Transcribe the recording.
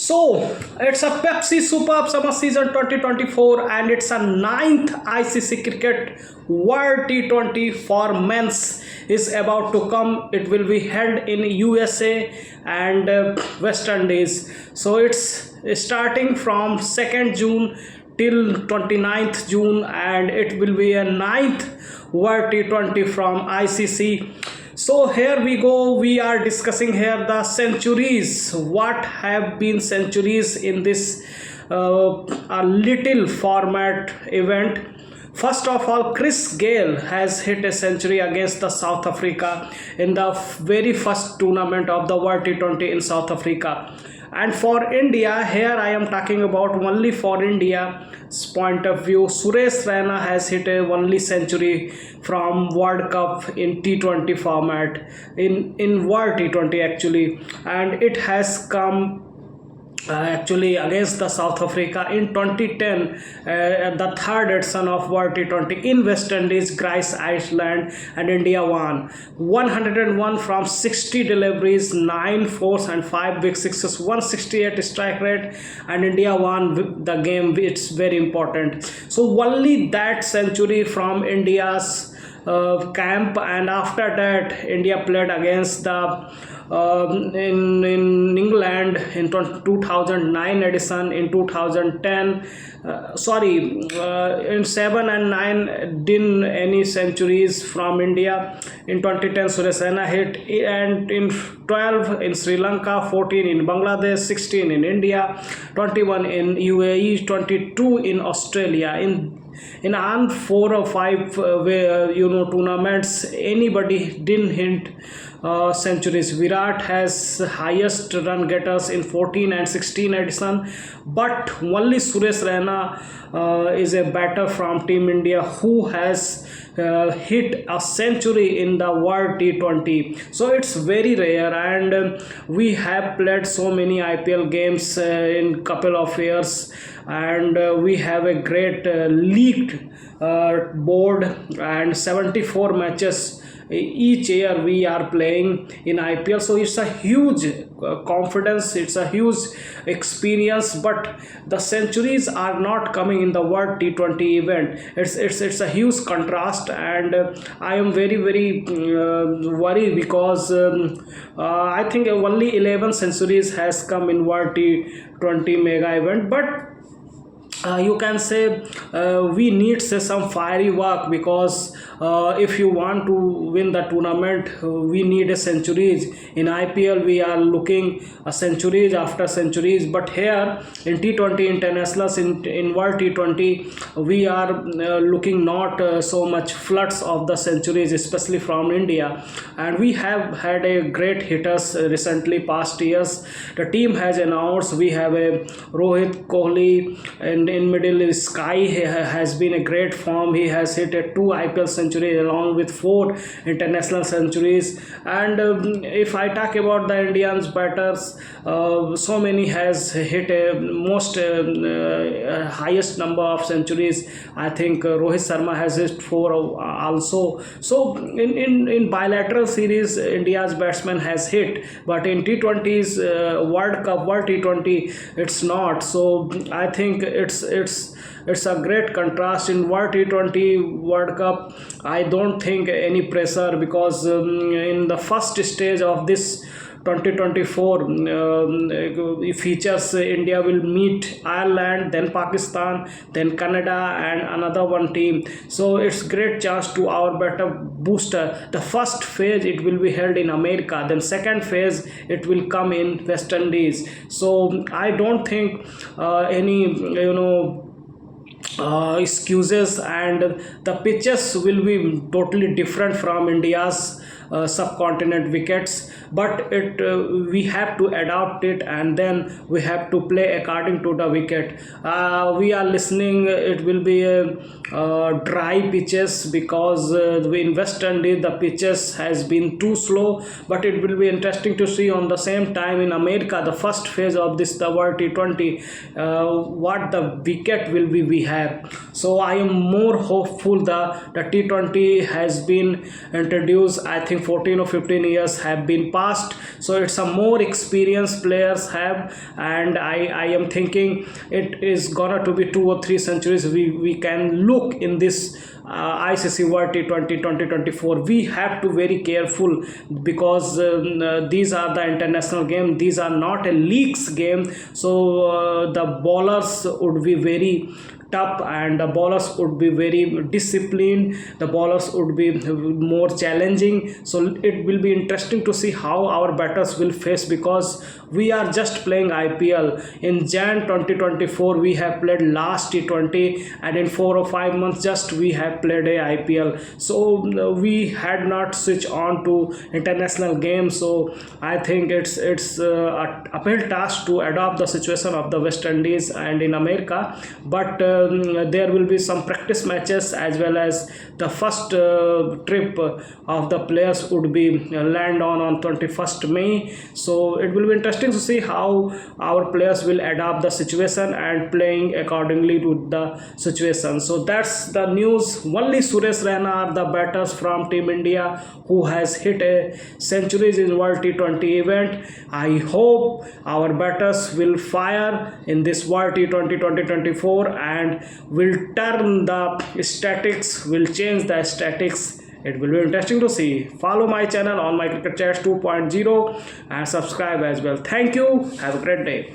So it's a Pepsi Superb Summer Season 2024 and it's a ninth ICC Cricket World T20 for men's is about to come. It will be held in USA and West Indies. So it's starting from 2nd June till 29th June and it will be a ninth World T20 from ICC. So here we go, we are discussing here the centuries, what have been centuries in this a little format event. First of all, Chris Gale has hit a century against the South Africa in the very first tournament of the World T20 in South Africa. And for India, here I am talking about only for India's point of view. Suresh Raina has hit a only century from World Cup in T20 format, in World T20 actually, and it has come actually against the South Africa in 2010, the third edition of World T20 in West Indies, Grace Island, and India won 101 from 60 deliveries, 9 fours and 5 big sixes, 168 strike rate, and India won the game. It's very important. So only that century from India's camp, and after that India played against the in England in 2009 edition, in 2010 in 7 and 9 didn't any centuries from India. In 2010 Suresh Raina hit, and in 12 in Sri Lanka, 14 in Bangladesh, 16 in India, 21 in UAE, 22 in Australia. In 4 or 5 tournaments anybody didn't hit centuries. Virat has highest run getters in 14 and 16 edition, but only Suresh Raina is a batter from Team India who has hit a century in the World T20. So it's very rare, and we have played so many IPL games in couple of years, and we have a great leagued board, and 74 matches each year we are playing in IPL. So it's a huge confidence, it's a huge experience, but the centuries are not coming in the World T20 event. It's a huge contrast, and I am very worried because I think only 11 centuries has come in World T20 mega event, but you can say we need some fiery work, because if you want to win the tournament we need a centuries. In IPL we are looking centuries after centuries, but here in T20 internationals, in World T20 we are looking not so much floods of the centuries, especially from India. And we have had a great hitters recently past years. The team has announced we have a Rohit Kohli, and in middle Sky has been a great form. He has hit a 2 IPL centuries along with 4 international centuries. And if I talk about the Indians batters, so many has hit a most highest number of centuries. I think Rohit Sharma has hit 4 also. So in bilateral series India's batsman has hit, but in T20's World Cup, World T20, it's not. So I think it's a great contrast. In World T20 World Cup I don't think any pressure, because in the first stage of this 2024 features, India will meet Ireland, then Pakistan, then Canada, and another one team. So it's great chance to our better booster. The first phase it will be held in America, then second phase it will come in West Indies. So I don't think any excuses, and the pitches will be totally different from India's subcontinent wickets, but we have to adapt it, and then we have to play according to the wicket. We are listening it will be dry pitches, because in West Indies the pitches has been too slow, but it will be interesting to see on the same time in America, the first phase of this the World T20, what the wicket will be we have. So I am more hopeful. The T20 has been introduced, I think 14 or 15 years have been past. So it's a more experienced players have, and I am thinking it is gonna to be 2 or 3 centuries we can look in this ICC World T20 2024. We have to very careful because these are the international game. These are not a leagues game. So the bowlers would be very tough, and the bowlers would be very disciplined. The bowlers would be more challenging. So it will be interesting to see how our batters will face, because we are just playing IPL. In Jan 2024 we have played last T20, and in 4 or 5 months just we have played a IPL. So we had not switched on to international games. So I think it's a uphill task to adopt the situation of the West Indies and in America. But there will be some practice matches, as well as the first trip of the players would be land on 21st May. So it will be interesting to see how our players will adapt the situation and playing accordingly to the situation. So that's the news. Only Suresh Raina are the batters from Team India who has hit a centuries in World T20 event. I hope our batters will fire in this World T20 2024 and will turn the statics, will change the statics. It will be interesting to see. Follow my channel on my Cricket Chats 2.0 and subscribe as well. Thank you. Have a great day.